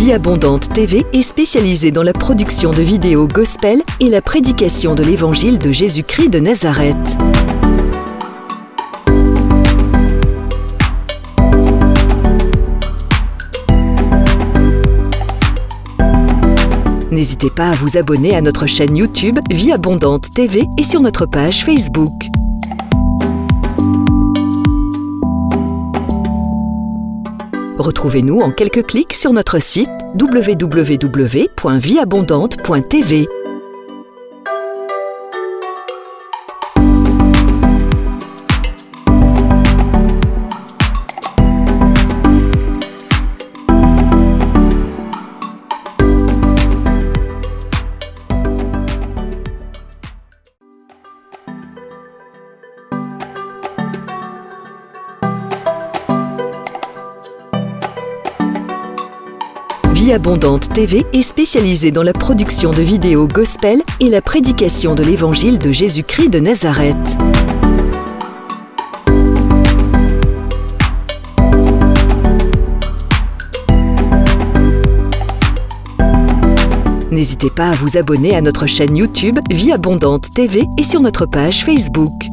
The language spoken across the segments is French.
Vie Abondante TV est spécialisée dans la production de vidéos gospel et la prédication de l'évangile de Jésus-Christ de Nazareth. N'hésitez pas à vous abonner à notre chaîne YouTube Vie Abondante TV et sur notre page Facebook. Retrouvez-nous en quelques clics sur notre site www.vieabondante.tv. Vie Abondante TV est spécialisée dans la production de vidéos gospel et la prédication de l'évangile de Jésus-Christ de Nazareth. N'hésitez pas à vous abonner à notre chaîne YouTube Vie Abondante TV et sur notre page Facebook.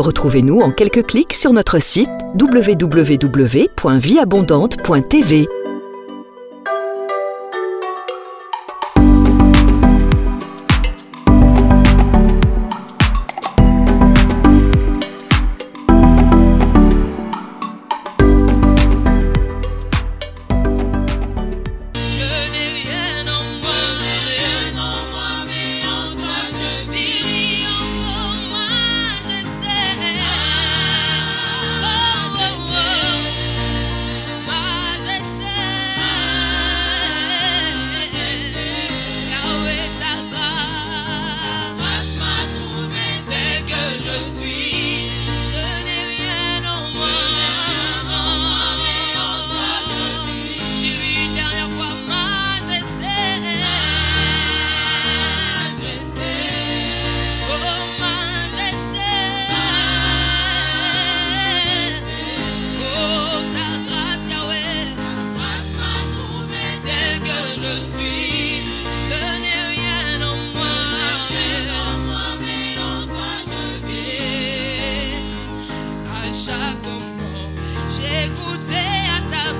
Retrouvez-nous en quelques clics sur notre site www.vieabondante.tv. À chaque moment, j'ai goûté à ta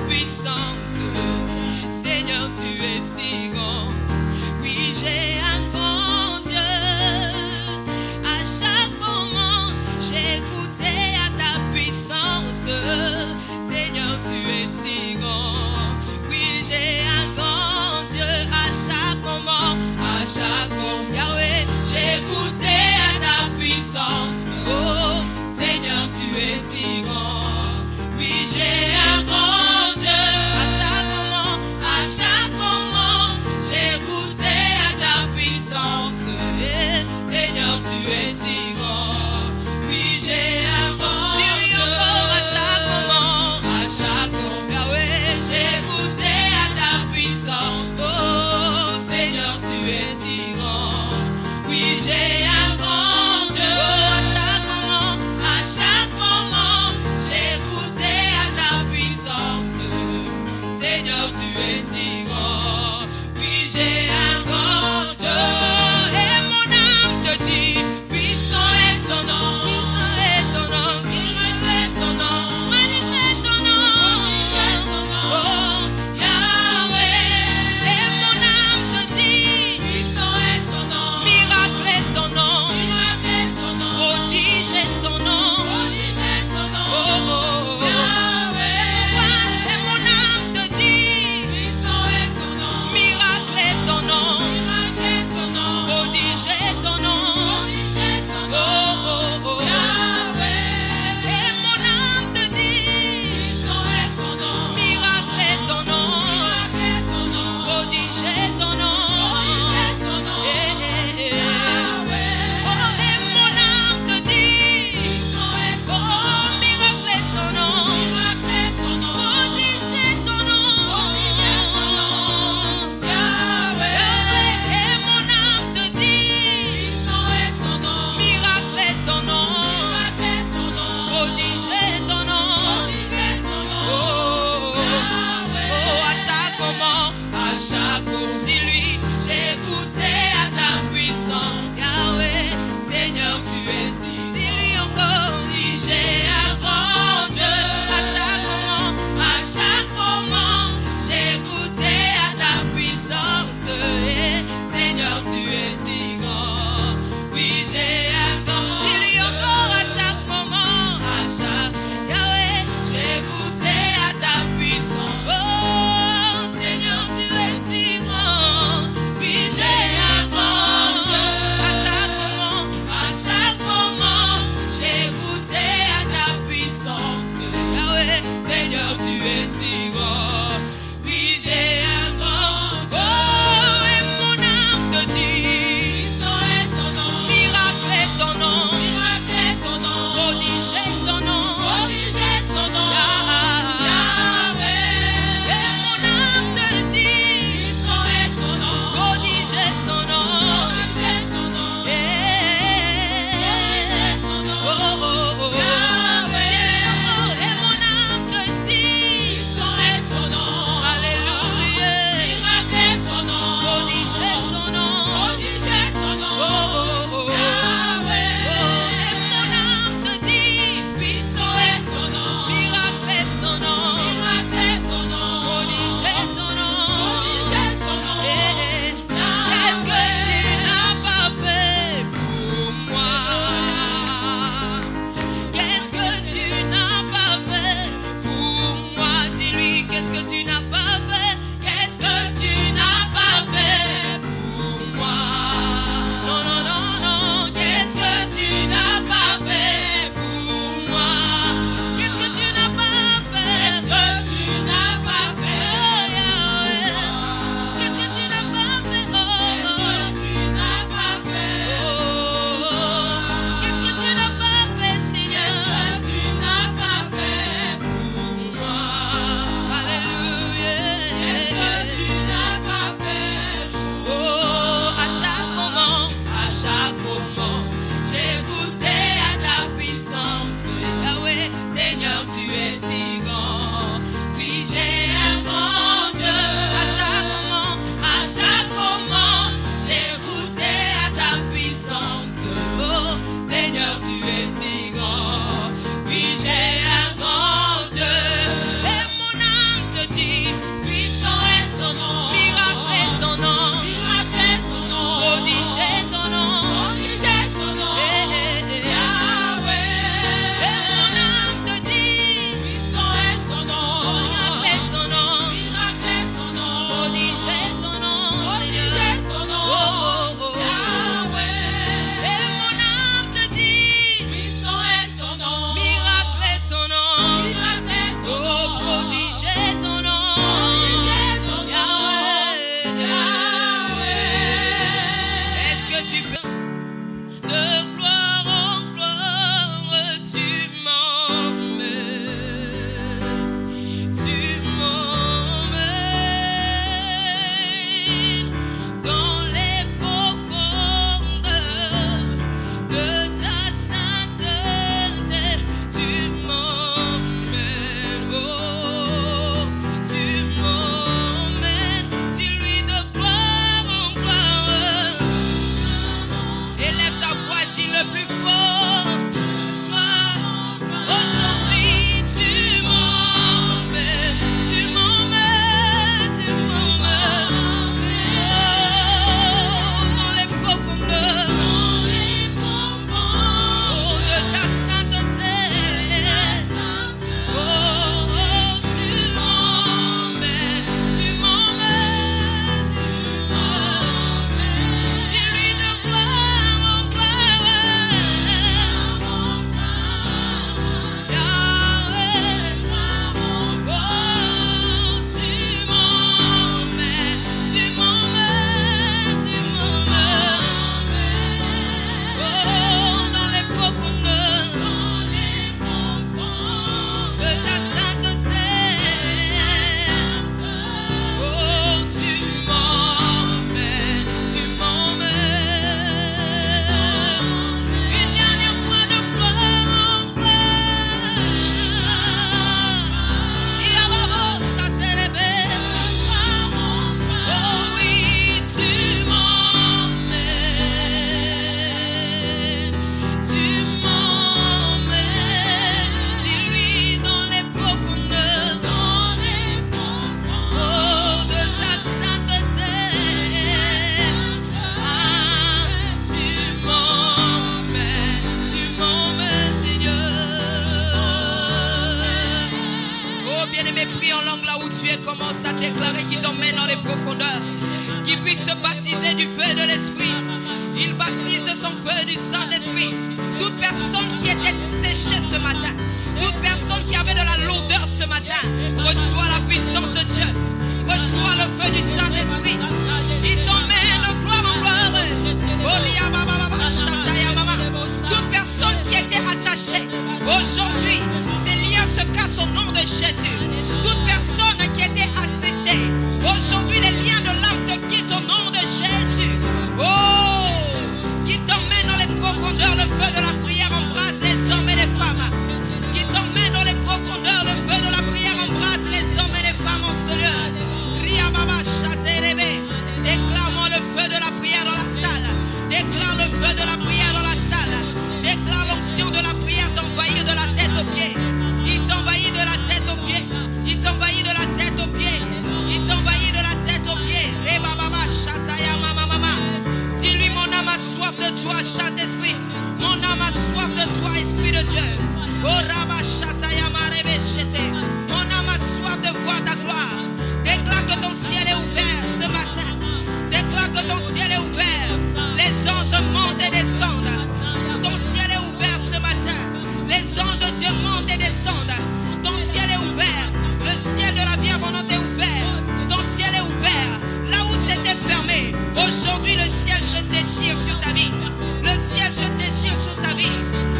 chaque dis-lui, j'ai goûté à ta puissance. Yahweh, Seigneur, tu es si. Dis-lui encore, oui, j'ai un grand Dieu. À chaque moment, j'ai goûté à ta puissance. Et Seigneur, tu es si grand. Oui, j'ai un grand. Dis-lui encore à chaque moment, à chaque. Yahweh, j'ai goûté à ta puissance. Oh, Seigneur, tu es si grand. qui puisse te baptiser du feu de l'Esprit. Il baptise de son feu du Saint-Esprit. Toute personne qui était séchée ce matin, toute personne qui avait de la lourdeur ce matin, reçoit la puissance de Dieu. Reçois le feu du Saint-Esprit. Il t'emmène de gloire en gloire. Toute personne qui était attachée, aujourd'hui, ces liens se cassent au nom de Jésus. Toute personne qui était attristée, aujourd'hui, les liens de l'âme te quittent au nom de Jésus. Oh, qui t'emmène dans les profondeurs, le feu de la prière embrasse les hommes et les femmes. Qui t'emmène dans les profondeurs, le feu de la prière embrasse les hommes et les femmes en ce lieu. Déclare-moi le feu de la prière dans la salle. Déclare le feu de la prière dans la salle. Déclare l'onction de la prière t'envahir de la tête aux pieds. Il t'envahit de la tête aux pieds. Il t'envahit de la tête aux pieds. Il t'envahit de la tête aux pieds. Dis-lui, mon âme a soif de toi, Saint-Esprit. Mon âme a soif de toi, Esprit de Dieu. Mon âme a soif de voir ta gloire. Déclare que ton ciel est ouvert ce matin. Déclare que ton ciel est ouvert. Les anges montent et descendent. Ton ciel est ouvert ce matin. Les anges de Dieu montent et descendent. Ton ciel est ouvert. Le ciel de la vie abondante est ouvert. Ton ciel est ouvert. Là où c'était fermé, aujourd'hui le ciel se déchire sur ta vie. Le ciel se déchire sur ta vie.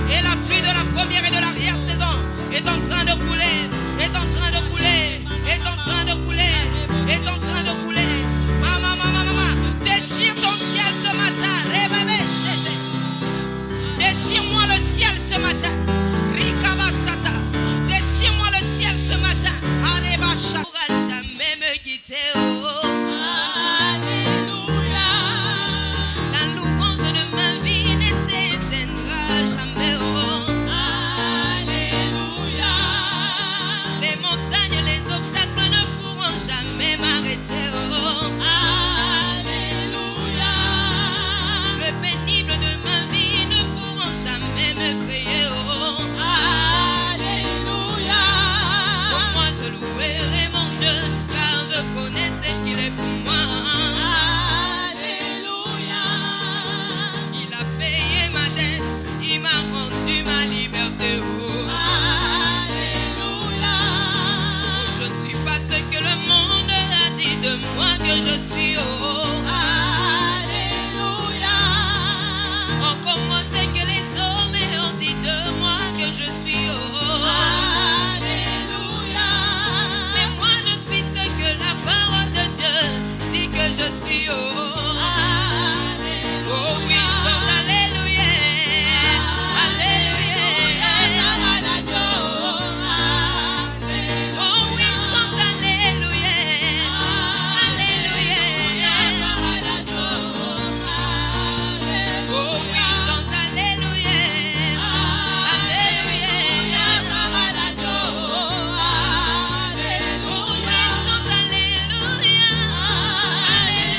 Et la pluie de la première et de l'arrière-saison est en train de couler. Est en train de couler. Est en train de couler. Est en train de couler. Maman. Déchire ton ciel ce matin. Déchire-moi le ciel ce matin. Rikabasata. Déchire-moi le ciel ce matin. Arebacha. Ne pourra jamais me quitter. Oh. Alléluia. La louange de ma vie ne s'éteindra jamais. Oh. Alléluia. Les montagnes, les obstacles ne pourront jamais m'arrêter. Oh. Alléluia. Le pénible de ma vie ne pourront jamais m'effrayer. Oh. Alléluia. Pour moi je louerai mon Dieu, car je connais ce qu'il est pour moi. Alléluia. Il a payé ma dette, il m'a rendu ma liberté. Oh. Alléluia. Je ne suis pas ce que le monde a dit de moi que je suis. Oh. Alléluia. Encore moins ce que les hommes ont dit de moi que je suis. Oh. Alléluia. Mais moi je suis ce que la parole de Dieu dit que je suis. Oh. Alléluia. Oh oui, chante alléluia. Alléluia. Oh oui, chante alléluia. Alléluia. Oh oui, chante alléluia. Alléluia. Oh oui, chante alléluia. Alléluia.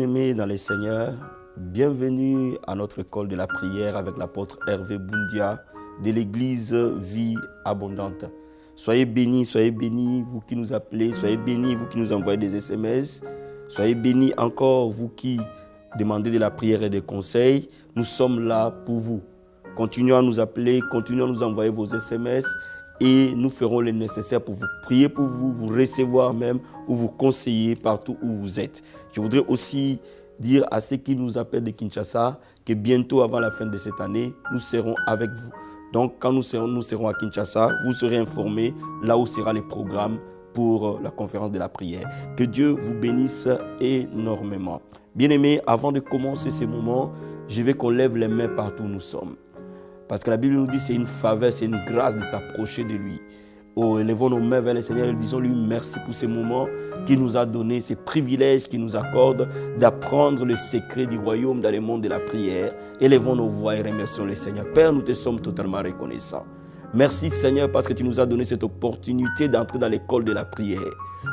Bien-aimés dans les Seigneurs, bienvenue à notre école de la prière avec l'apôtre Hervé Boundia de l'église Vie Abondante. Soyez bénis, vous qui nous appelez, soyez bénis, vous qui nous envoyez des SMS, soyez bénis encore, vous qui demandez de la prière et des conseils. Nous sommes là pour vous. Continuez à nous appeler, continuez à nous envoyer vos SMS et nous ferons le nécessaire pour vous prier pour vous, vous recevoir même ou vous conseiller partout où vous êtes. Je voudrais aussi dire à ceux qui nous appellent de Kinshasa que bientôt, avant la fin de cette année, nous serons avec vous. Donc, quand nous serons à Kinshasa, vous serez informés là où sera les programmes pour la conférence de la prière. Que Dieu vous bénisse énormément. Bien-aimés, avant de commencer ce moment, je veux qu'on lève les mains partout où nous sommes. Parce que la Bible nous dit que c'est une faveur, c'est une grâce de s'approcher de lui. Oh, élevons nos mains vers le Seigneur et disons-lui merci pour ces moments qu'il nous a donné, ces privilèges qu'il nous accorde d'apprendre le secret du royaume dans le monde de la prière. Élevons nos voix et remercions le Seigneur. Père, nous te sommes totalement reconnaissants. Merci Seigneur parce que tu nous as donné cette opportunité d'entrer dans l'école de la prière.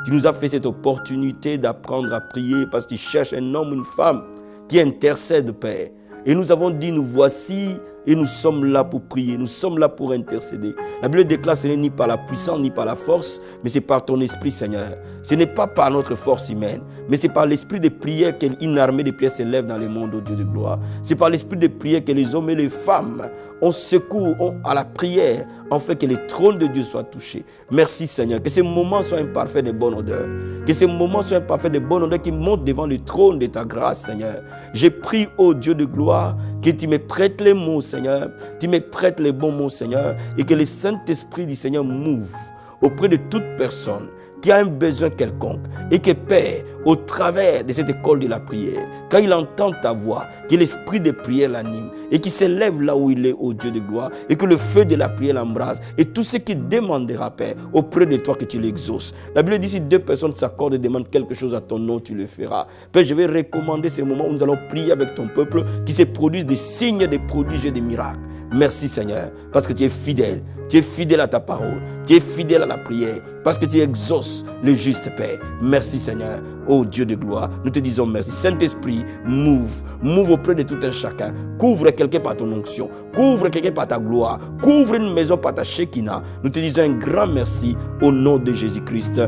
Tu nous as fait cette opportunité d'apprendre à prier parce que tu cherches un homme ou une femme qui intercède, Père. Et nous avons dit, nous voici et nous sommes là pour prier, nous sommes là pour intercéder. La Bible déclare que ce n'est ni par la puissance ni par la force, mais c'est par ton esprit, Seigneur. Ce n'est pas par notre force humaine, mais c'est par l'esprit de prière qu'une armée de prière s'élève dans le monde, ô Dieu de gloire. C'est par l'esprit de prière que les hommes et les femmes ont secours à la prière, en fait que le trône de Dieu soit touché. Merci Seigneur, que ces moments soient un parfait de bonne odeur. Que ces moments soient un parfait de bonne odeur qui montent devant le trône de ta grâce, Seigneur. Je prie, ô Dieu de gloire, que tu me prêtes les mots, Seigneur. Tu me prêtes les bons mots, Seigneur. Et que le Saint-Esprit du Seigneur m'ouvre auprès de toute personne qui a un besoin quelconque et que Père, au travers de cette école de la prière, quand il entend ta voix, que l'esprit de prière l'anime et qu'il s'élève là où il est, ô Dieu de gloire, et que le feu de la prière l'embrase et tout ce qui demandera, Père, auprès de toi que tu l'exauces. La Bible dit, si deux personnes s'accordent et demandent quelque chose à ton nom, tu le feras. Père, je vais recommander ces moments où nous allons prier avec ton peuple, qui se produisent des signes, des prodiges et des miracles. Merci Seigneur, parce que tu es fidèle. Tu es fidèle à ta parole. Tu es fidèle à la prière, parce que tu exauces le juste Père. Merci Seigneur. Oh Dieu de gloire, nous te disons merci. Saint-Esprit, move auprès de tout un chacun. Couvre quelqu'un par ton onction. Couvre quelqu'un par ta gloire. Couvre une maison par ta Shekinah. Nous te disons un grand merci au nom de Jésus-Christ.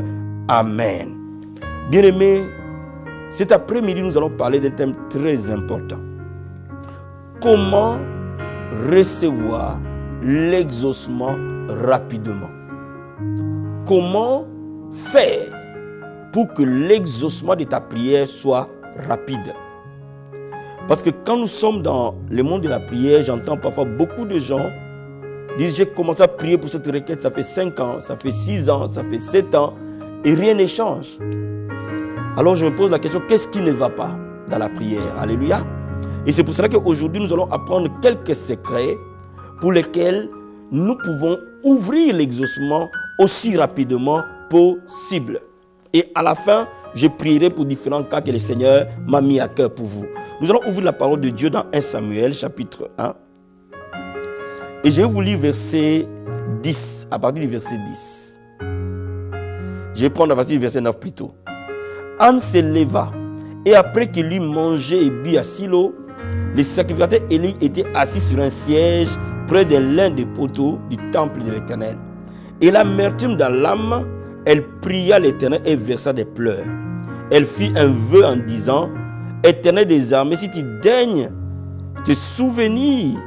Amen. Bien-aimés, cet après-midi, nous allons parler d'un thème très important. Comment recevoir l'exaucement rapidement? Comment faire pour que l'exaucement de ta prière soit rapide? Parce que quand nous sommes dans le monde de la prière, j'entends parfois beaucoup de gens dire j'ai commencé à prier pour cette requête, ça fait 5 ans, ça fait 6 ans, ça fait 7 ans et rien ne change. Alors je me pose la question, qu'est-ce qui ne va pas dans la prière? Alléluia. Et c'est pour cela qu'aujourd'hui, nous allons apprendre quelques secrets pour lesquels nous pouvons ouvrir l'exaucement aussi rapidement possible. Et à la fin, je prierai pour différents cas que le Seigneur m'a mis à cœur pour vous. Nous allons ouvrir la parole de Dieu dans 1 Samuel, chapitre 1. Et je vais vous lire verset 10, à partir du verset 10. Je vais prendre à partir du verset 9 plutôt. Anne se leva, et après qu'il eut mangé et bu à Silo, le sacrificateur Élie était assis sur un siège près de l'un des poteaux du temple de l'Éternel. Et l'amertume dans l'âme, elle pria l'Éternel et versa des pleurs. Elle fit un vœu en disant, Éternel des armées, si tu daignes te souvenir,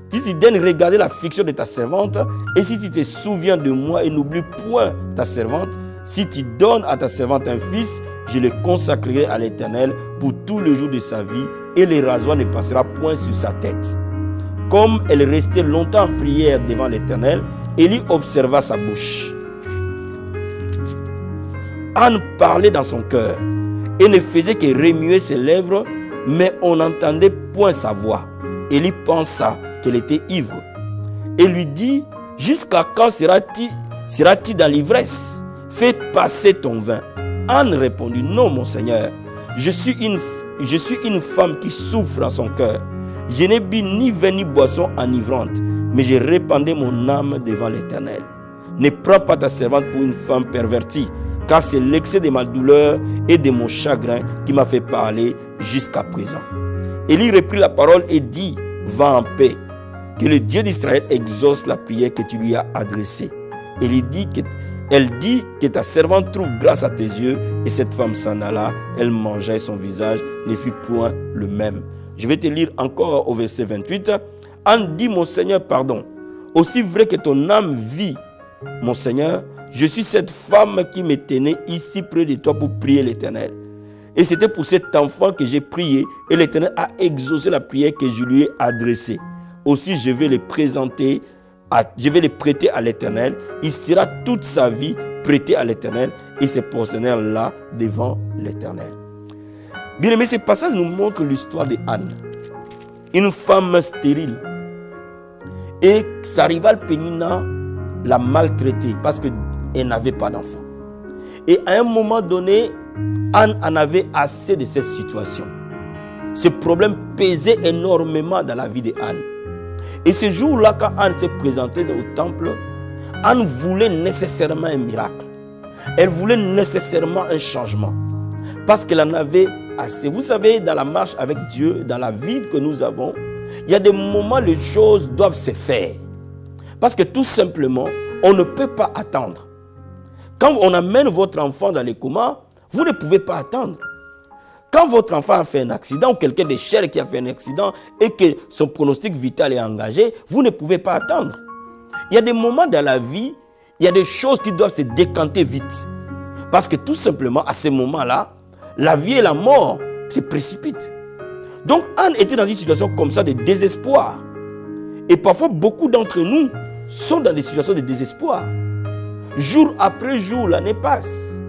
si tu daignes regarder l'affliction de ta servante, et si tu te souviens de moi et n'oublie point ta servante, si tu donnes à ta servante un fils, je le consacrerai à l'Éternel pour tout le jour de sa vie, et le rasoir ne passera point sur sa tête. Comme elle restait longtemps en prière devant l'Éternel, Élie observa sa bouche. Anne parlait dans son cœur et ne faisait que remuer ses lèvres, mais on n'entendait point sa voix. Élie pensa qu'elle était ivre et lui dit, jusqu'à quand seras-tu dans l'ivresse? Fais passer ton vin. Anne répondit, non mon Seigneur, je suis une femme qui souffre en son cœur. Je n'ai bu ni vin ni boisson enivrante, mais j'ai répandu mon âme devant l'Éternel. Ne prends pas ta servante pour une femme pervertie, car c'est l'excès de ma douleur et de mon chagrin qui m'a fait parler jusqu'à présent. Élie reprit la parole et dit, va en paix, que le Dieu d'Israël exauce la prière que tu lui as adressée. Elle dit que ta servante trouve grâce à tes yeux, et cette femme s'en alla, elle mangea et son visage ne fut point le même. Je vais te lire encore au verset 28. Anne dit, mon Seigneur, pardon, aussi vrai que ton âme vit, mon Seigneur, je suis cette femme qui me tenait ici près de toi pour prier l'Éternel. Et c'était pour cet enfant que j'ai prié, et l'Éternel a exaucé la prière que je lui ai adressée. Aussi, je vais le prêter à l'Éternel. Il sera toute sa vie prêté à l'Éternel et se prosternera là devant l'Éternel. Bien aimé, ce passage nous montre l'histoire de Anne, une femme stérile. Et sa rivale Pénina l'a maltraitée parce qu'elle n'avait pas d'enfant. Et à un moment donné, Anne en avait assez de cette situation. Ce problème pesait énormément dans la vie de Anne. Et ce jour-là, quand Anne s'est présentée au temple, Anne voulait nécessairement un miracle. Elle voulait nécessairement un changement. Parce qu'elle en avait assez. Vous savez, dans la marche avec Dieu, dans la vie que nous avons, il y a des moments où les choses doivent se faire. Parce que tout simplement, on ne peut pas attendre. Quand on amène votre enfant dans les comas, vous ne pouvez pas attendre. Quand votre enfant a fait un accident ou quelqu'un de cher qui a fait un accident et que son pronostic vital est engagé, vous ne pouvez pas attendre. Il y a des moments dans la vie, il y a des choses qui doivent se décanter vite. Parce que tout simplement, à ces moments-là, la vie et la mort se précipitent. Donc Anne était dans une situation comme ça de désespoir. Et parfois, beaucoup d'entre nous sont dans des situations de désespoir. Jour après jour, l'année passe.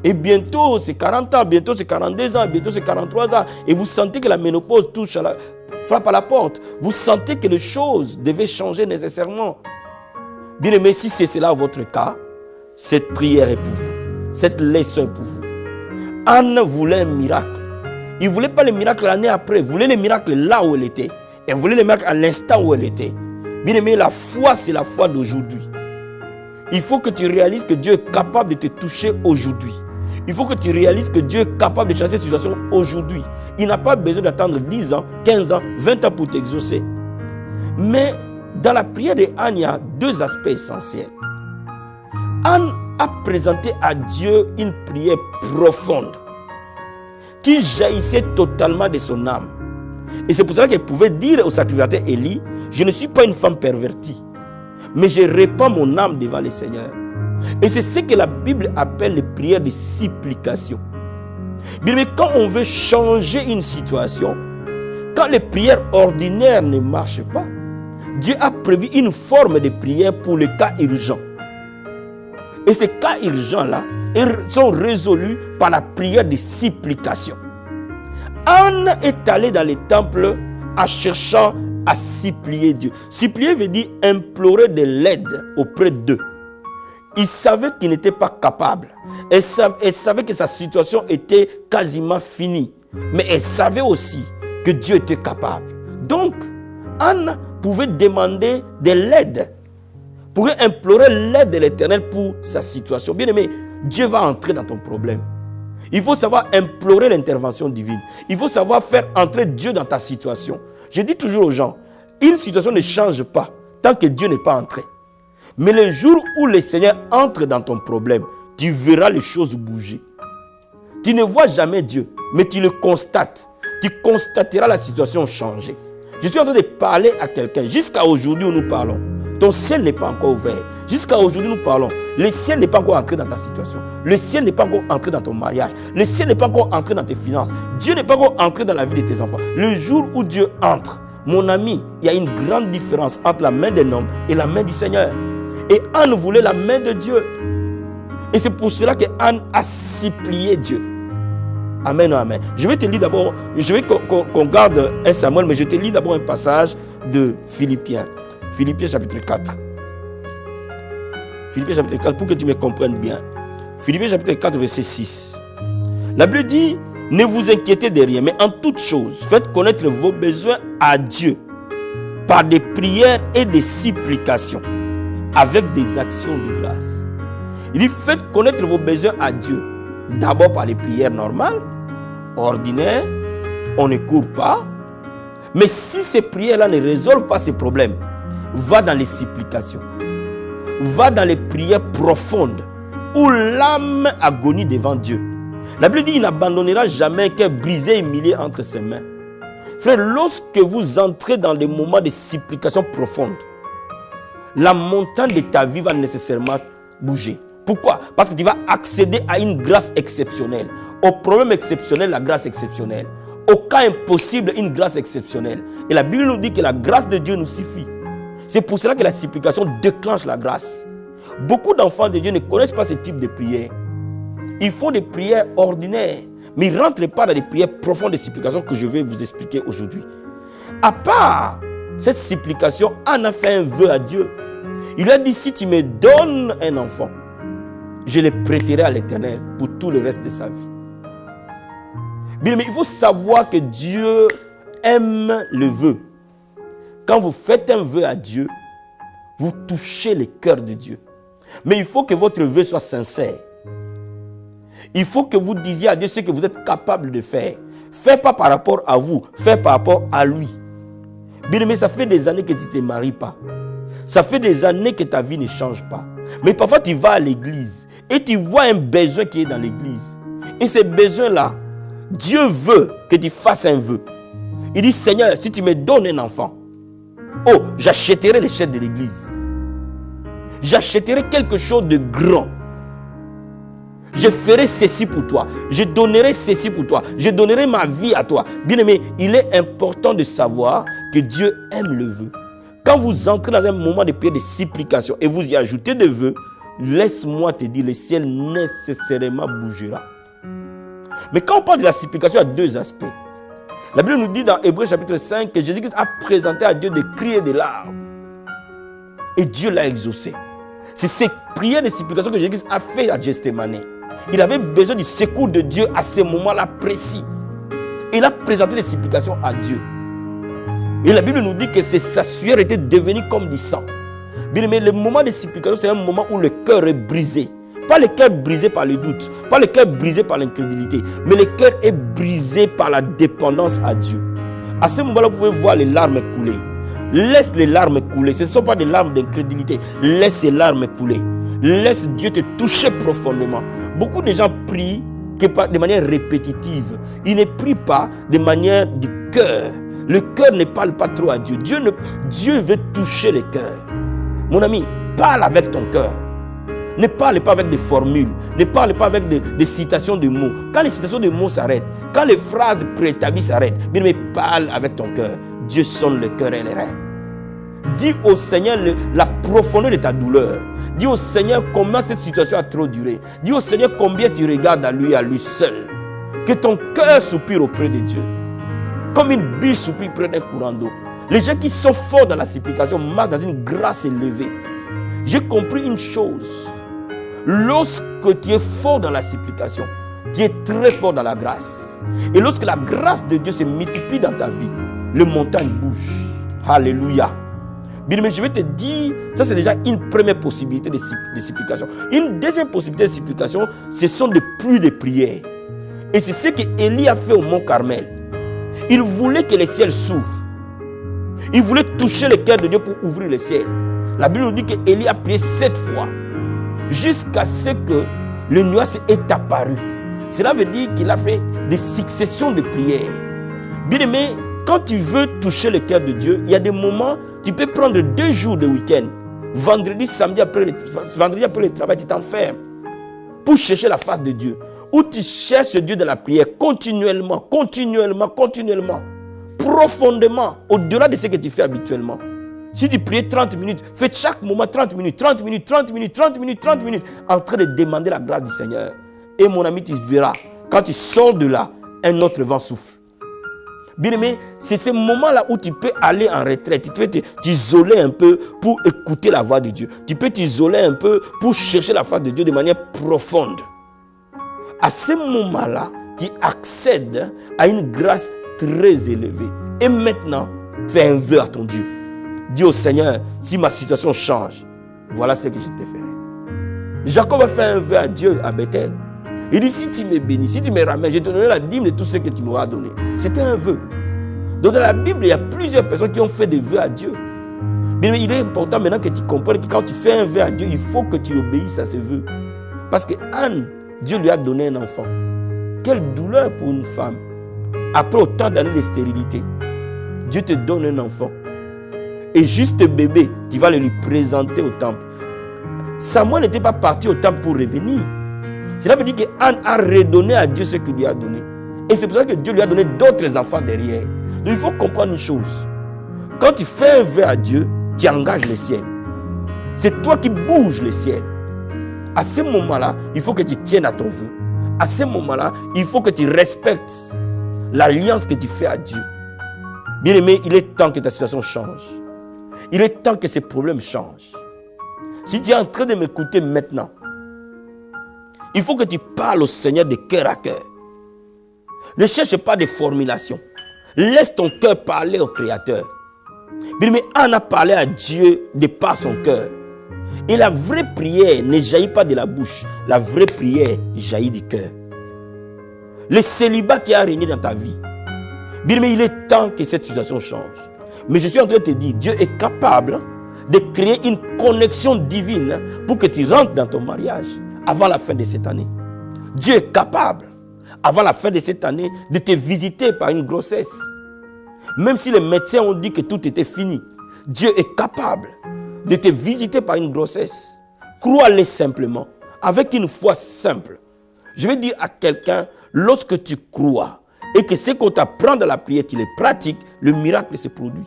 Et bientôt, c'est 40 ans, bientôt c'est 42 ans, bientôt c'est 43 ans. Et vous sentez que la ménopause frappe à la porte. Vous sentez que les choses devaient changer nécessairement. Bien aimé, si c'est cela votre cas, cette prière est pour vous. Cette leçon est pour vous. Anne voulait un miracle. Il ne voulait pas le miracle l'année après. Il voulait le miracle là où elle était. Elle voulait le miracle à l'instant où elle était. Bien aimé, la foi, c'est la foi d'aujourd'hui. Il faut que tu réalises que Dieu est capable de te toucher aujourd'hui. Il faut que tu réalises que Dieu est capable de changer cette situation aujourd'hui. Il n'a pas besoin d'attendre 10 ans, 15 ans, 20 ans pour t'exaucer. Mais dans la prière de Anne, il y a deux aspects essentiels. Anne a présenté à Dieu une prière profonde qui jaillissait totalement de son âme. Et c'est pour cela qu'elle pouvait dire au sacrificateur Élie, je ne suis pas une femme pervertie, mais je répands mon âme devant le Seigneur. Et c'est ce que la Bible appelle les prières de supplication. Mais quand on veut changer une situation, quand les prières ordinaires ne marchent pas, Dieu a prévu une forme de prière pour les cas urgents. Et ces cas urgents-là sont résolus par la prière de supplication. Anne est allée dans les temples en cherchant à supplier Dieu. Supplier veut dire implorer de l'aide auprès d'eux. Il savait qu'il n'était pas capable. Elle savait que sa situation était quasiment finie. Mais elle savait aussi que Dieu était capable. Donc, Anne pouvait demander de l'aide. Pouvait implorer l'aide de l'Éternel pour sa situation. Bien aimé, Dieu va entrer dans ton problème. Il faut savoir implorer l'intervention divine. Il faut savoir faire entrer Dieu dans ta situation. Je dis toujours aux gens, une situation ne change pas tant que Dieu n'est pas entré. Mais le jour où le Seigneur entre dans ton problème, tu verras les choses bouger. Tu ne vois jamais Dieu, mais tu le constates. Tu constateras la situation changer. Je suis en train de parler à quelqu'un. Jusqu'à aujourd'hui où nous parlons, ton ciel n'est pas encore ouvert. Jusqu'à aujourd'hui nous parlons, le ciel n'est pas encore entré dans ta situation. Le ciel n'est pas encore entré dans ton mariage. Le ciel n'est pas encore entré dans tes finances. Dieu n'est pas encore entré dans la vie de tes enfants. Le jour où Dieu entre, mon ami, il y a une grande différence entre la main d'un homme et la main du Seigneur. Et Anne voulait la main de Dieu. Et c'est pour cela que Anne a supplié Dieu. Amen, amen. Je vais te lire d'abord, je vais qu'on garde 1 Samuel, mais je te lis d'abord un passage de Philippiens. Philippiens chapitre 4. Philippiens chapitre 4, pour que tu me comprennes bien. Philippiens chapitre 4, verset 6. La Bible dit, ne vous inquiétez de rien, mais en toutes choses, faites connaître vos besoins à Dieu par des prières et des supplications, avec des actions de grâce. Il dit, faites connaître vos besoins à Dieu. D'abord par les prières normales, ordinaires, on ne court pas. Mais si ces prières-là ne résolvent pas ces problèmes, va dans les supplications. Va dans les prières profondes où l'âme agonie devant Dieu. La Bible dit, il n'abandonnera jamais qu'un brisé et humilié entre ses mains. Frère, lorsque vous entrez dans des moments de supplication profonde, la montagne de ta vie va nécessairement bouger. Pourquoi? Parce que tu vas accéder à une grâce exceptionnelle. Au problème exceptionnel, la grâce exceptionnelle. Au cas impossible, une grâce exceptionnelle. Et la Bible nous dit que la grâce de Dieu nous suffit. C'est pour cela que la supplication déclenche la grâce. Beaucoup d'enfants de Dieu ne connaissent pas ce type de prière. Ils font des prières ordinaires, mais ils ne rentrent pas dans des prières profondes de supplication que je vais vous expliquer aujourd'hui. À part cette supplication, Anne a fait un vœu à Dieu. Il a dit, si tu me donnes un enfant, je le prêterai à l'Éternel pour tout le reste de sa vie. Bien, mais il faut savoir que Dieu aime le vœu. Quand vous faites un vœu à Dieu, vous touchez le cœur de Dieu. Mais il faut que votre vœu soit sincère. Il faut que vous disiez à Dieu ce que vous êtes capable de faire. Fais pas par rapport à vous, fais par rapport à lui. Bien, mais ça fait des années que tu ne te maries pas. Ça fait des années que ta vie ne change pas. Mais parfois tu vas à l'église et tu vois un besoin qui est dans l'église. Et ce besoin-là, Dieu veut que tu fasses un vœu. Il dit, Seigneur, si tu me donnes un enfant, oh, j'achèterai les chaises de l'église. J'achèterai quelque chose de grand. Je ferai ceci pour toi. Je donnerai ceci pour toi. Je donnerai ma vie à toi. Bien-aimé, il est important de savoir que Dieu aime le vœu. Quand vous entrez dans un moment de prière de supplication et vous y ajoutez des vœux, laisse-moi te dire, le ciel nécessairement bougera. Mais quand on parle de la supplication, il y a deux aspects. La Bible nous dit dans Hébreux chapitre 5 que Jésus-Christ a présenté à Dieu des cris et des larmes. Et Dieu l'a exaucé. C'est cette prière de supplication que Jésus-Christ a fait à Gethsémani. Il avait besoin du secours de Dieu à ce moment-là précis. Il a présenté les supplications à Dieu. Et la Bible nous dit que sa sueur était devenue comme du sang. Bien, mais le moment de supplication, c'est un moment où le cœur est brisé. Pas le cœur brisé par le doute, pas le cœur brisé par l'incrédulité, mais le cœur est brisé par la dépendance à Dieu. À ce moment-là, vous pouvez voir les larmes couler. Laisse les larmes couler. Ce ne sont pas des larmes d'incrédulité. Laisse les larmes couler. Laisse Dieu te toucher profondément. Beaucoup de gens prient de manière répétitive. Ils ne prient pas de manière du cœur. Le cœur ne parle pas trop à Dieu. Dieu veut toucher le cœur. Mon ami, parle avec ton cœur. Ne parle pas avec des formules. Ne parle pas avec des citations de mots. Quand les citations de mots s'arrêtent, quand les phrases préétablies s'arrêtent, mais parle avec ton cœur. Dieu sonne le cœur et les reins. Dis au Seigneur la profondeur de ta douleur. Dis au Seigneur combien cette situation a trop duré. Dis au Seigneur combien tu regardes à lui seul. Que ton cœur soupire auprès de Dieu. Comme une biche soupire près d'un courant d'eau. Les gens qui sont forts dans la supplication marchent dans une grâce élevée. J'ai compris une chose. Lorsque tu es fort dans la supplication, tu es très fort dans la grâce. Et lorsque la grâce de Dieu se multiplie dans ta vie, les montagnes bougent. Alléluia. Bien, mais je vais te dire, ça c'est déjà une première possibilité de supplication. Une deuxième possibilité de supplication, ce sont des pluies de prières. Et c'est ce qu'Élie a fait au mont Carmel. Il voulait que les ciels s'ouvrent. Il voulait toucher le cœur de Dieu pour ouvrir le ciel. La Bible nous dit qu'Élie a prié 7 fois. Jusqu'à ce que le nuage est apparu. Cela veut dire qu'il a fait des successions de prières. Bien aimé, quand tu veux toucher le cœur de Dieu, il y a des moments, tu peux prendre 2 jours de week-end. Vendredi, samedi après le travail, tu t'enfermes pour chercher la face de Dieu. Ou tu cherches Dieu dans la prière continuellement, profondément, au-delà de ce que tu fais habituellement. Si tu pries 30 minutes, fais chaque moment 30 minutes, en train de demander la grâce du Seigneur. Et mon ami, tu verras, quand tu sors de là, un autre vent souffle. Bien aimé, c'est ce moment-là où tu peux aller en retraite. Tu peux t'isoler un peu pour écouter la voix de Dieu. Tu peux t'isoler un peu pour chercher la face de Dieu de manière profonde. À ce moment-là, tu accèdes à une grâce très élevée. Et maintenant, fais un vœu à ton Dieu. Dis au Seigneur, si ma situation change, voilà ce que je te ferai. Jacob a fait un vœu à Dieu à Bethel. Il dit, si tu me bénis, si tu me ramènes, je te donnerai la dîme de tout ce que tu m'auras donné. C'était un vœu. Donc dans la Bible, il y a plusieurs personnes qui ont fait des vœux à Dieu. Mais il est important maintenant que tu comprennes que quand tu fais un vœu à Dieu, il faut que tu obéisses à ce vœu. Parce que Anne, Dieu lui a donné un enfant. Quelle douleur pour une femme. Après autant d'années de stérilité, Dieu te donne un enfant. Et juste bébé, tu vas le lui présenter au temple. Samuel n'était pas parti au temple pour revenir. Cela veut dire qu'Anne a redonné à Dieu ce qu'il lui a donné. Et c'est pour ça que Dieu lui a donné d'autres enfants derrière. Donc il faut comprendre une chose. Quand tu fais un vœu à Dieu, tu engages le ciel. C'est toi qui bouges le ciel. À ce moment-là, il faut que tu tiennes à ton vœu. À ce moment-là, il faut que tu respectes l'alliance que tu fais à Dieu. Bien-aimé, il est temps que ta situation change. Il est temps que ces problèmes changent. Si tu es en train de m'écouter maintenant, il faut que tu parles au Seigneur de cœur à cœur. Ne cherche pas de formulation. Laisse ton cœur parler au Créateur. Bien-aimé, Anne a parlé à Dieu de par son cœur. Et la vraie prière ne jaillit pas de la bouche. La vraie prière jaillit du cœur. Le célibat qui a régné dans ta vie. Bien aimé, il est temps que cette situation change. Mais je suis en train de te dire, Dieu est capable de créer une connexion divine pour que tu rentres dans ton mariage avant la fin de cette année. Dieu est capable, avant la fin de cette année, de te visiter par une grossesse. Même si les médecins ont dit que tout était fini, Dieu est capable de te visiter par une grossesse. Crois-le simplement, avec une foi simple. Je vais dire à quelqu'un, lorsque tu crois et que ce qu'on t'apprend dans la prière, tu les pratiques, le miracle se produit.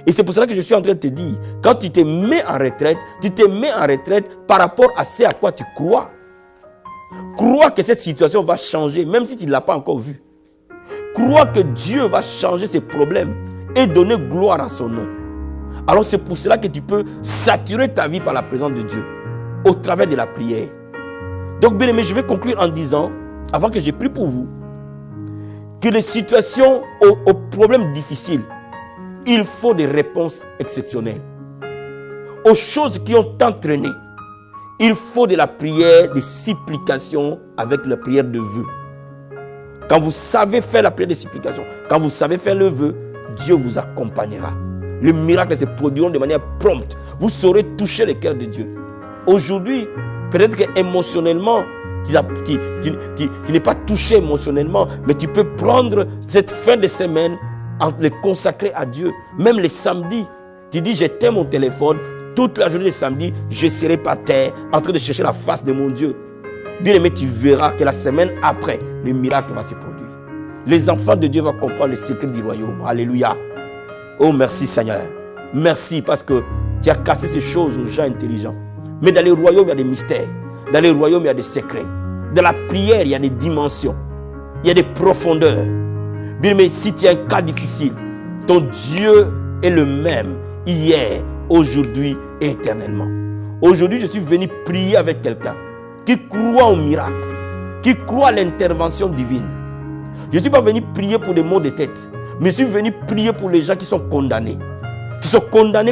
Et c'est pour cela que je suis en train de te dire, quand tu te mets en retraite, tu te mets en retraite par rapport à ce à quoi tu crois. Crois que cette situation va changer, même si tu ne l'as pas encore vu. Crois que Dieu va changer ses problèmes et donner gloire à son nom. Alors c'est pour cela que tu peux saturer ta vie par la présence de Dieu, au travers de la prière. Donc bien aimé, je vais conclure en disant, avant que j'ai pris pour vous, que les situations aux problèmes difficiles, il faut des réponses exceptionnelles. Aux choses qui ont entraîné, il faut de la prière, des supplications avec la prière de vœu. Quand vous savez faire la prière de supplication, quand vous savez faire le vœu, Dieu vous accompagnera. Le miracle se produira de manière prompte. Vous saurez toucher le cœur de Dieu. Aujourd'hui, peut-être qu'émotionnellement, tu n'es pas touché émotionnellement, mais tu peux prendre cette fin de semaine en le consacrer à Dieu. Même les samedis, tu dis, j'éteins mon téléphone, toute la journée de samedi, je serai par terre, en train de chercher la face de mon Dieu. Bien aimé, tu verras que la semaine après, le miracle va se produire. Les enfants de Dieu vont comprendre le secret du royaume. Alléluia. Oh, merci Seigneur. Merci parce que tu as cassé ces choses aux gens intelligents. Mais dans le royaume, il y a des mystères. Dans le royaume, il y a des secrets. Dans la prière, il y a des dimensions. Il y a des profondeurs. Bien aimé, si tu as un cas difficile, ton Dieu est le même hier, aujourd'hui et éternellement. Aujourd'hui, je suis venu prier avec quelqu'un qui croit au miracle, qui croit à l'intervention divine. Je ne suis pas venu prier pour des maux de tête, mais je suis venu prier pour les gens qui sont condamnés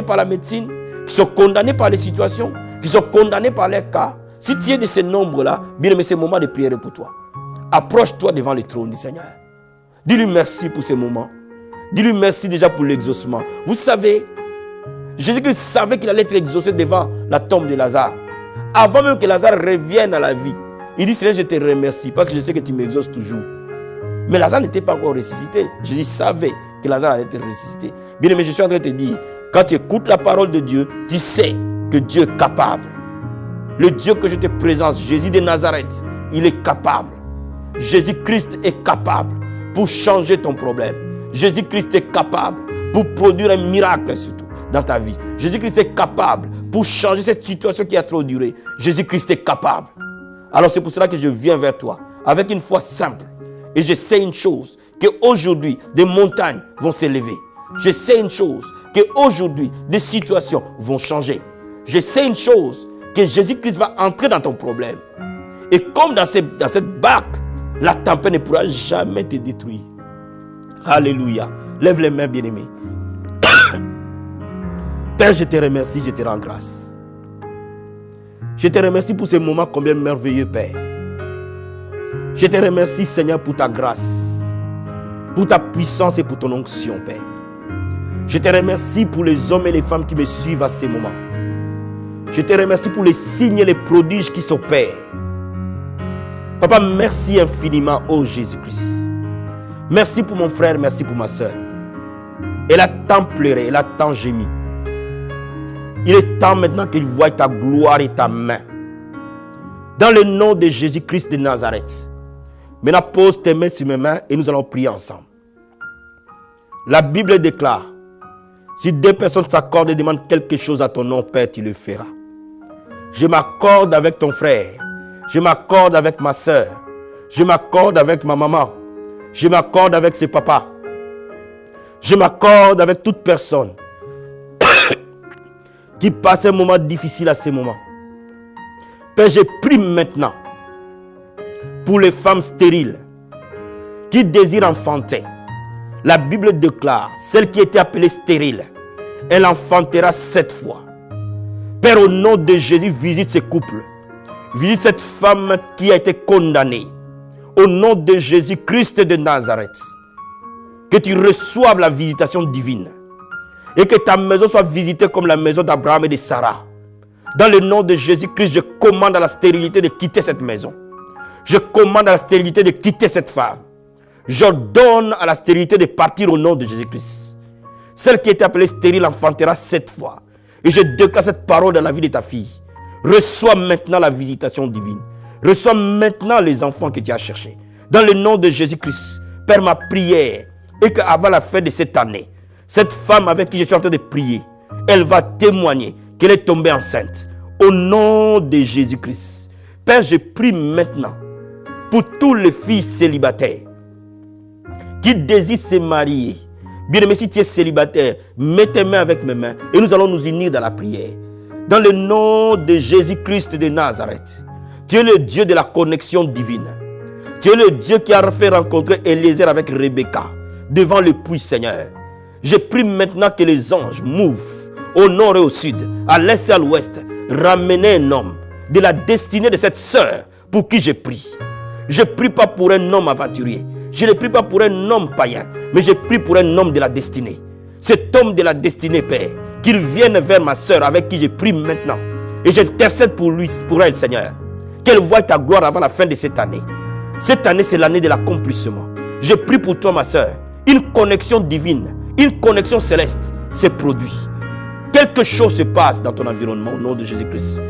par la médecine, qui sont condamnés par les situations, qui sont condamnés par les cas. Si tu es de ces nombres-là, bien aimé, c'est le moment de prière pour toi. Approche-toi devant le trône du Seigneur. Dis-lui merci pour ces moments. Dis-lui merci déjà pour l'exaucement. Vous savez, Jésus-Christ savait qu'il allait être exaucé devant la tombe de Lazare. Avant même que Lazare revienne à la vie, il dit, Seigneur, je te remercie parce que je sais que tu m'exauces toujours. Mais Lazare n'était pas encore ressuscité. Jésus savait que Lazare allait être ressuscité. Bien aimé, je suis en train de te dire, quand tu écoutes la parole de Dieu, tu sais que Dieu est capable. Le Dieu que je te présente, Jésus de Nazareth, il est capable. Jésus-Christ est capable pour changer ton problème. Jésus-Christ est capable pour produire un miracle surtout dans ta vie. Jésus-Christ est capable pour changer cette situation qui a trop duré. Jésus-Christ est capable. Alors c'est pour cela que je viens vers toi avec une foi simple. Et je sais une chose, qu'aujourd'hui, des montagnes vont s'élever. Je sais une chose, qu'aujourd'hui, des situations vont changer. Je sais une chose, que Jésus-Christ va entrer dans ton problème. Et comme dans cette barque, la tempête ne pourra jamais te détruire. Alléluia. Lève les mains, bien-aimés. Père, je te remercie, je te rends grâce. Je te remercie pour ces moments combien merveilleux, Père. Je te remercie, Seigneur, pour ta grâce, pour ta puissance et pour ton onction, Père. Je te remercie pour les hommes et les femmes qui me suivent à ces moments. Je te remercie pour les signes et les prodiges qui s'opèrent. Papa, merci infiniment, ô Jésus-Christ. Merci pour mon frère, merci pour ma soeur. Elle a tant pleuré, elle a tant gémi. Il est temps maintenant qu'il voie ta gloire et ta main. Dans le nom de Jésus-Christ de Nazareth. Maintenant, pose tes mains sur mes mains et nous allons prier ensemble. La Bible déclare, si deux personnes s'accordent et demandent quelque chose à ton nom, Père, tu le feras. Je m'accorde avec ton frère. Je m'accorde avec ma soeur. Je m'accorde avec ma maman. Je m'accorde avec ses papas. Je m'accorde avec toute personne qui passe un moment difficile à ce moment. Père, je prie maintenant pour les femmes stériles qui désirent enfanter. La Bible déclare, celle qui était appelée stérile, elle enfantera 7 fois. Père, au nom de Jésus, visite ces couples. Visite cette femme qui a été condamnée. Au nom de Jésus-Christ de Nazareth. Que tu reçoives la visitation divine. Et que ta maison soit visitée comme la maison d'Abraham et de Sarah. Dans le nom de Jésus-Christ, je commande à la stérilité de quitter cette maison. Je commande à la stérilité de quitter cette femme. J'ordonne à la stérilité de partir au nom de Jésus-Christ. Celle qui était appelée stérile enfantera 7 fois. Et je déclare cette parole dans la vie de ta fille. Reçois maintenant la visitation divine. Reçois maintenant les enfants que tu as cherchés. Dans le nom de Jésus-Christ, Père, ma prière est qu'avant la fin de cette année, cette femme avec qui je suis en train de prier, elle va témoigner qu'elle est tombée enceinte. Au nom de Jésus-Christ. Père, je prie maintenant pour tous les filles célibataires qui désirent se marier. Bien-aimé, si tu es célibataire, mets tes mains avec mes mains et nous allons nous unir dans la prière. Dans le nom de Jésus-Christ de Nazareth, tu es le Dieu de la connexion divine. Tu es le Dieu qui a fait rencontrer Eliezer avec Rebecca devant le puits, Seigneur. Je prie maintenant que les anges mouvent au nord et au sud, à l'est et à l'ouest, ramener un homme de la destinée de cette sœur pour qui je prie. Je ne prie pas pour un homme aventurier. Je ne prie pas pour un homme païen, mais je prie pour un homme de la destinée. Cet homme de la destinée, Père, qu'il vienne vers ma sœur avec qui je prie maintenant. Et j'intercède pour lui, pour elle, Seigneur. Qu'elle voie ta gloire avant la fin de cette année. Cette année, c'est l'année de l'accomplissement. Je prie pour toi, ma sœur. Une connexion divine, une connexion céleste se produit. Quelque chose se passe dans ton environnement au nom de Jésus-Christ.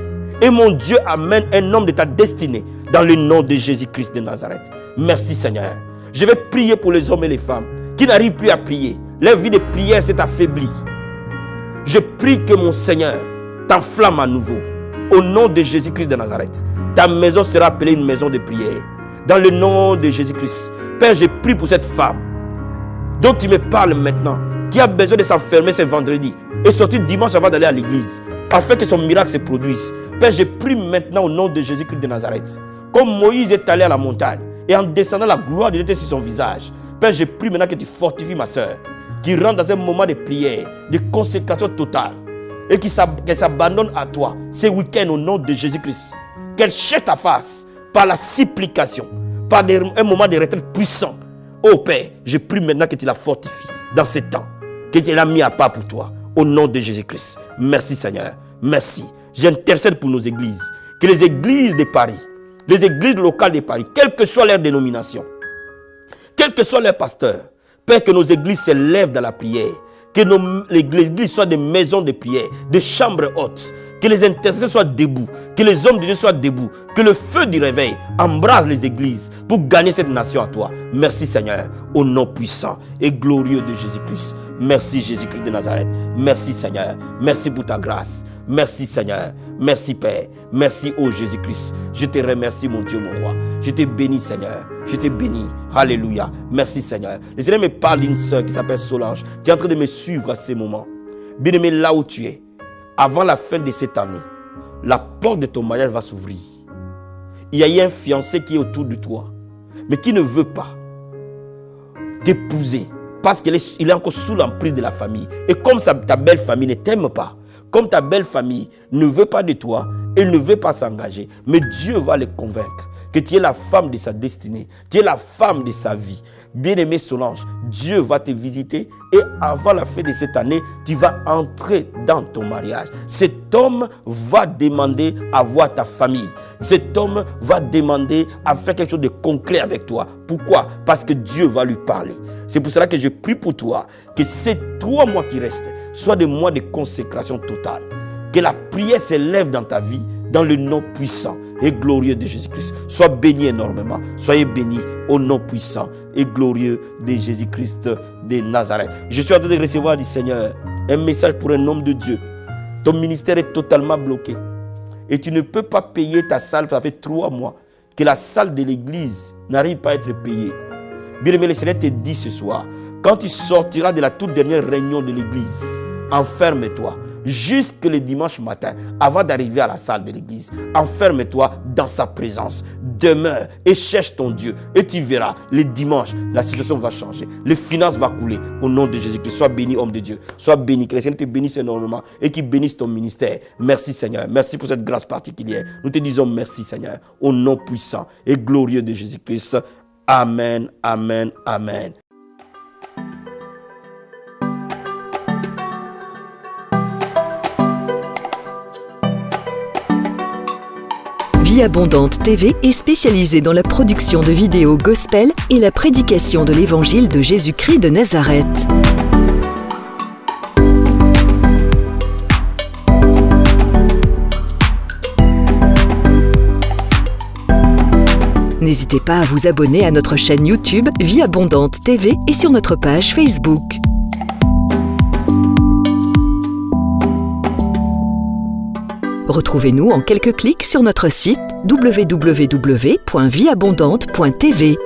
Et mon Dieu amène un homme de ta destinée dans le nom de Jésus-Christ de Nazareth. Merci, Seigneur. Je vais prier pour les hommes et les femmes qui n'arrivent plus à prier. Leur vie de prière s'est affaiblie. Je prie que mon Seigneur t'enflamme à nouveau. Au nom de Jésus-Christ de Nazareth, ta maison sera appelée une maison de prière. Dans le nom de Jésus-Christ. Père, je prie pour cette femme dont tu me parles maintenant, qui a besoin de s'enfermer ce vendredi et sortir dimanche avant d'aller à l'église, afin que son miracle se produise. Père, je prie maintenant au nom de Jésus-Christ de Nazareth. Comme Moïse est allé à la montagne et en descendant, la gloire de Dieu était sur son visage. Père, je prie maintenant que tu fortifies ma soeur, qui rentre dans un moment de prière, de consécration totale, et qu'elle s'abandonne à toi ce week-end au nom de Jésus-Christ. Qu'elle cherche ta face par la supplication, par un moment de retraite puissant. Oh Père, je prie maintenant que tu la fortifies dans ce temps, que tu l'as mis à part pour toi, au nom de Jésus-Christ. Merci Seigneur, merci. J'intercède pour nos églises, que les églises de Paris, les églises locales de Paris, quelle que soit leur dénomination, quel que soit leur pasteur, Père, que nos églises se lèvent dans la prière, que les églises soient des maisons de prière, des chambres hautes, que les intercesseurs soient debout, que les hommes de Dieu soient debout, que le feu du réveil embrase les églises pour gagner cette nation à toi. Merci Seigneur, au nom puissant et glorieux de Jésus-Christ. Merci Jésus-Christ de Nazareth. Merci Seigneur, merci pour ta grâce. Merci Seigneur, merci Père, merci ô Jésus-Christ. Je te remercie mon Dieu, mon roi. Je te bénis Seigneur, je te bénis. Alléluia, merci Seigneur. Le Seigneur me parle d'une sœur qui s'appelle Solange, qui est en train de me suivre à ces moments. Bien-aimé, là où tu es, avant la fin de cette année, la porte de ton mariage va s'ouvrir. Il y a un fiancé qui est autour de toi, mais qui ne veut pas t'épouser parce qu'il est encore sous l'emprise de la famille. Et comme ta belle famille ne t'aime pas, comme ta belle famille ne veut pas de toi, Elle ne veut pas s'engager. Mais Dieu va les convaincre que tu es la femme de sa destinée. Tu es la femme de sa vie. Bien-aimée Solange, Dieu va te visiter et avant la fin de cette année, tu vas entrer dans ton mariage. Cet homme va demander à voir ta famille. Cet homme va demander à faire quelque chose de concret avec toi. Pourquoi? Parce que Dieu va lui parler. C'est pour cela que je prie pour toi que ces 3 mois qui restent soient des mois de consécration totale. Que la prière s'élève dans ta vie dans le nom puissant et glorieux de Jésus-Christ. Sois béni énormément. Soyez bénis au nom puissant et glorieux de Jésus-Christ de Nazareth. Je suis en train de recevoir du Seigneur un message pour un homme de Dieu. Ton ministère est totalement bloqué. Et tu ne peux pas payer ta salle. Ça fait 3 mois que la salle de l'église n'arrive pas à être payée. Bien aimé, le Seigneur te dit ce soir, quand tu sortiras de la toute dernière réunion de l'église, enferme-toi. Jusque le dimanche matin, avant d'arriver à la salle de l'église, enferme-toi dans sa présence. Demeure et cherche ton Dieu. Et tu verras, le dimanche, la situation va changer. Les finances vont couler au nom de Jésus-Christ. Sois béni, homme de Dieu. Sois béni. Que le Seigneur te bénisse énormément et qu'il bénisse ton ministère. Merci Seigneur. Merci pour cette grâce particulière. Nous te disons merci Seigneur. Au nom puissant et glorieux de Jésus-Christ. Amen, amen, amen. Vie Abondante TV est spécialisée dans la production de vidéos gospel et la prédication de l'évangile de Jésus-Christ de Nazareth. N'hésitez pas à vous abonner à notre chaîne YouTube Vie Abondante TV et sur notre page Facebook. Retrouvez-nous en quelques clics sur notre site www.vieabondante.tv.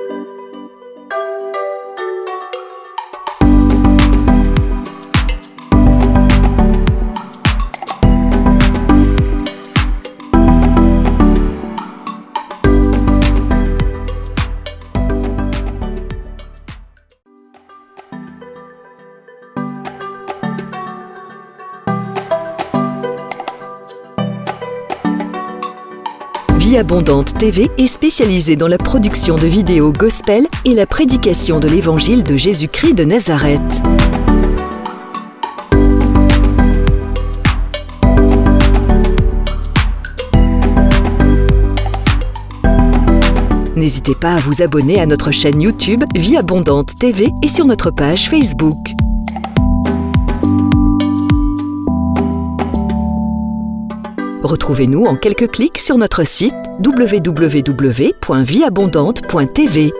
Vie Abondante TV est spécialisée dans la production de vidéos gospel et la prédication de l'évangile de Jésus-Christ de Nazareth. N'hésitez pas à vous abonner à notre chaîne YouTube Vie Abondante TV et sur notre page Facebook. Retrouvez-nous en quelques clics sur notre site www.vieabondante.tv.